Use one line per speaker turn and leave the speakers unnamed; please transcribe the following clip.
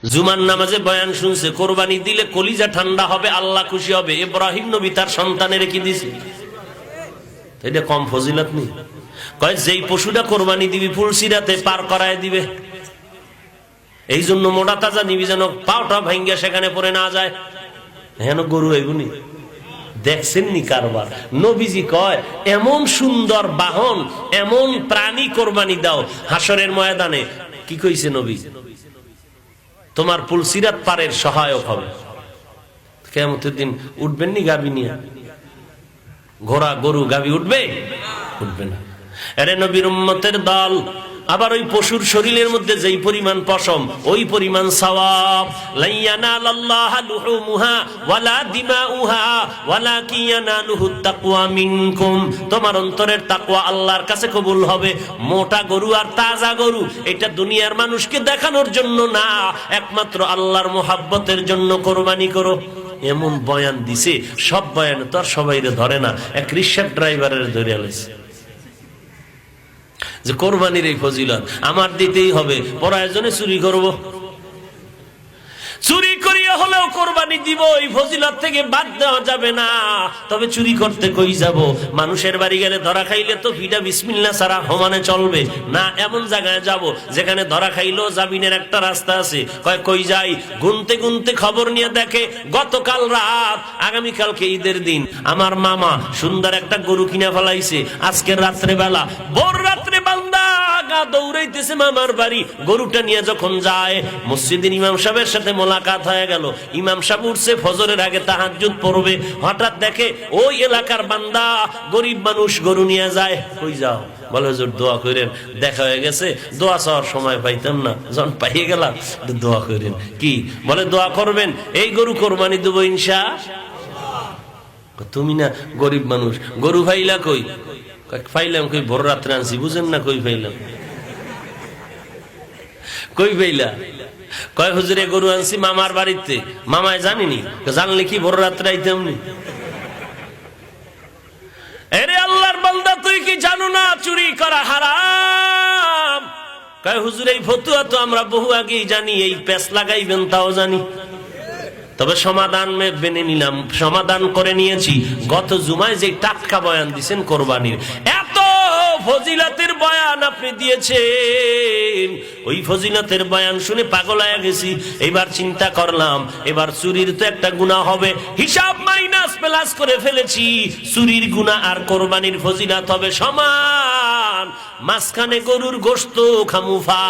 জুমার নামাজে বয়ান শুনছে কোরবানি দিলে কলিজা ঠান্ডা হবে, আল্লাহ খুশি হবে। ইব্রাহিম নবী তার সন্তানের কি দিছে? এটা কম ফজিলত নেই? কয় যেই পশুটা কোরবানি দিবি ফুলসিরাতে পার করায় দিবে, এই জন্য মোটা তাজা নিবি যেন পাওটা ভাঙ্গা সেখানে পড়ে না যায়। হেন গরু এগুনি দেখছেন নি কারবার? নবীজি কয় এমন সুন্দর বাহন, এমন প্রাণী কোরবানি দাও হাসরের ময়দানে। কি কইছে নবী? তোমার পুলসিরাত পারের সহায়ক হবে। কিয়ামতের দিন উঠবেন নি গাবি নিয়ে? ঘোড়া গরু গাবি উঠবে? উঠবে না। আরে নবীর উম্মতের দল, আবার ওই পশুর শরীরের মধ্যে যেই পরিমাণ পশম ওই পরিমাণ সওয়াব। লাইয়ানালাল্লাহু লুহুমুহা ওয়ালা দিমাউহা ওয়ালাকিন ইয়ানালুহুত তাকওয়া মিনকুম। তোমার অন্তরের তাকওয়া আল্লাহর কাছে কবুল হবে। মোটা গরু আর তাজা গরু এটা দুনিয়ার মানুষকে দেখানোর জন্য না, একমাত্র আল্লাহর মুহাব্বতের জন্য কোরবানি করো। এমন বয়ান দিছে, সব বয়ান তো আর সবাইরে ধরে না। এক রিকশা ড্রাইভারের ধরে আলাইছে যে কোরবানির এই ফজিলত আমার দিতেই হবে, প্রয়োজনে চুরি করব, চুরি করিয়া হলেও কোরবানি দিব, এই ফজিলত থেকে বাদ দেওয়া যাবে না। তবে চুরি করতে কই যাব? মানুষের বাড়ি গেলে ধরা খাইলে তো ফিডা বিসমিল্লাহ ছাড়া সমানে চলবে না। এমন জায়গায় যাব যেখানে ধরা খাইলেও জামিনের একটা রাস্তা আছে। কই যাই? গুনতে গুনতে খবর নিয়ে দেখে গতকাল রাত, আগামীকালকে ঈদের দিন, আমার মামা সুন্দর একটা গরু কিনা ফেলাইছে। আজকের রাত্রে বেলা, ভোর রাত্রে বান্দা দৌড়াইতেছে মামার বাড়ি, গরুটা নিয়ে যখন যায় মসজিদের ইমাম সাহেবের সাথে মোলাকাত হয়ে গেল। ইমাম সাহেব উঠছে ফজরের আগে তাহাজ্জুদ পড়বে, হঠাৎ দেখে ওই এলাকার বান্দা গরিব মানুষ গরু নিয়ে যায়। কই যাও? বলে হুজুর দোয়া করেন, দেখা হয়ে গেছে, দোয়া চাওয়ার সময় পাইতাম না, যখন পাইয়ে গেলাম দোয়া করেন। কি বলে দোয়া করবেন? এই গরু কোরবানি দেবো ইনশাআল্লাহ। তুমি না গরিব মানুষ, গরু ফাইলা কই? ফাইলাম কই ভোর রাত্রে আনছি, বুঝেন না? কই ফাইলাম? কই ফাইলা? কয় হুজুরে গরু আনছি মামার বাড়িতে। মামায় জানিনি? জানলে কি ভোর রাত্রে আইতাম নি? আরে আল্লাহর বান্দা, তুই কি জানো না চুরি করা হারাম? কয় হুজুর এই ফতুয়া তো আমরা বহু আগেই জানি, এই পেছ লাগাইবেন তাও জানি। তবে সমাধান মেনে নিলাম, সমাধান করে নিয়েছি। গত জুমায় যে টাটকা বয়ান দিছেন কোরবানির, এত ফজিলতের বয়ান আপনি দিয়েছেন, ওই ফজিলতের বয়ান শুনে পাগল হয়ে গেছি। এবার চিন্তা করলাম, এবার চুরির তো একটা গুনাহ হবে, হিসাব মাইনাস প্লাস করে ফেলেছি। চুরির গুনাহ আর কোরবানির ফজিলত হবে সমান, মাঝখানে গরুর গোশত খামুফা।